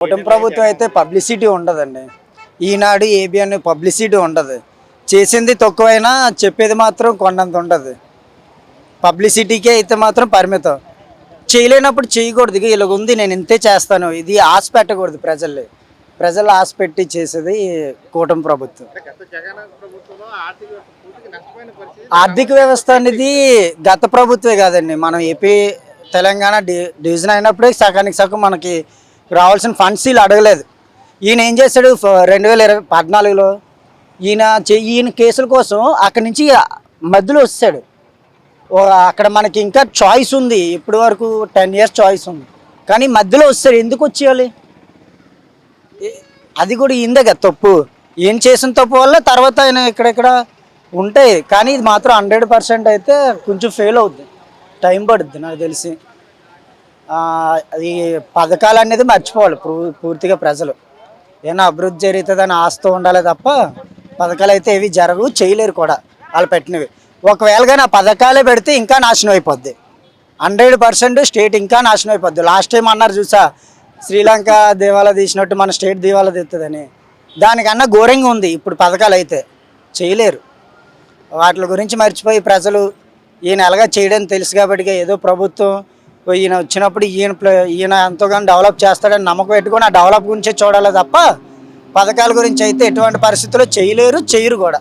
కూటమి ప్రభుత్వం అయితే పబ్లిసిటీ ఉండదండి. ఈనాడు ఏబిఎన్ పబ్లిసిటీ ఉండదు. చేసింది తక్కువైనా చెప్పేది మాత్రం కొండంత ఉండదు. పబ్లిసిటీకే అయితే మాత్రం పరిమితం. చేయలేనప్పుడు చేయకూడదు. ఇక ఇలాగుంది నేను ఇంతే చేస్తాను, ఇది ఆశ పెట్టకూడదు ప్రజలు ఆశ పెట్టి చేసేది కూటమి ప్రభుత్వం. ఆర్థిక వ్యవస్థ అనేది గత ప్రభుత్వమే కాదండి. మనం ఏపీ తెలంగాణ డివిజన్ అయినప్పుడే సగానికి సగం మనకి రావాల్సిన ఫండ్స్ వీళ్ళు అడగలేదు. ఈయన ఏం చేశాడు 2014లో ఈయన కేసుల కోసం అక్కడి నుంచి మధ్యలో వచ్చాడు. అక్కడ మనకి ఇంకా చాయిస్ ఉంది, ఇప్పటి వరకు 10 years చాయిస్ ఉంది, కానీ మధ్యలో వస్తాడు. ఎందుకు వచ్చేయాలి? అది కూడా ఈయనదే కదా తప్పు. ఏం చేసిన తప్పు వల్ల తర్వాత ఆయన ఇక్కడెక్కడ ఉంటాయి, కానీ ఇది మాత్రం 100% అయితే కొంచెం ఫెయిల్ అవుద్ది, టైం పడుద్ది నాకు తెలిసి. ఈ పథకాలు అనేది మర్చిపోవాలి పూర్తిగా ప్రజలు. ఏమైనా అభివృద్ధి జరుగుతుందని ఆస్తి ఉండాలి తప్ప పథకాలు అయితే ఏవి జరగవు, చేయలేరు కూడా వాళ్ళు పెట్టినవి. ఒకవేళ కానీ ఆ పథకాలే పెడితే ఇంకా నాశనం అయిపోద్ది. 100% స్టేట్ ఇంకా నాశనం అయిపోద్ది. లాస్ట్ టైం అన్నారు చూసా, శ్రీలంక దివాలా తీసినట్టు మన స్టేట్ దివాలా తీస్తుందని. దానికన్నా ఘోరంగా ఉంది ఇప్పుడు పథకాలు అయితే. చేయలేరు. వాటి గురించి మర్చిపోయి ప్రజలు ఈయన ఎలాగా చేయడం తెలుసు కాబట్టి ఏదో ప్రభుత్వం ఈయన వచ్చినప్పుడు ఈయన ఎంతోగానో డెవలప్ చేస్తాడని నమ్మకం పెట్టుకొని ఆ డెవలప్ గురించే చూడాలి తప్ప పథకాల గురించి అయితే ఎటువంటి పరిస్థితుల్లో చేయలేరు, చేయరు కూడా.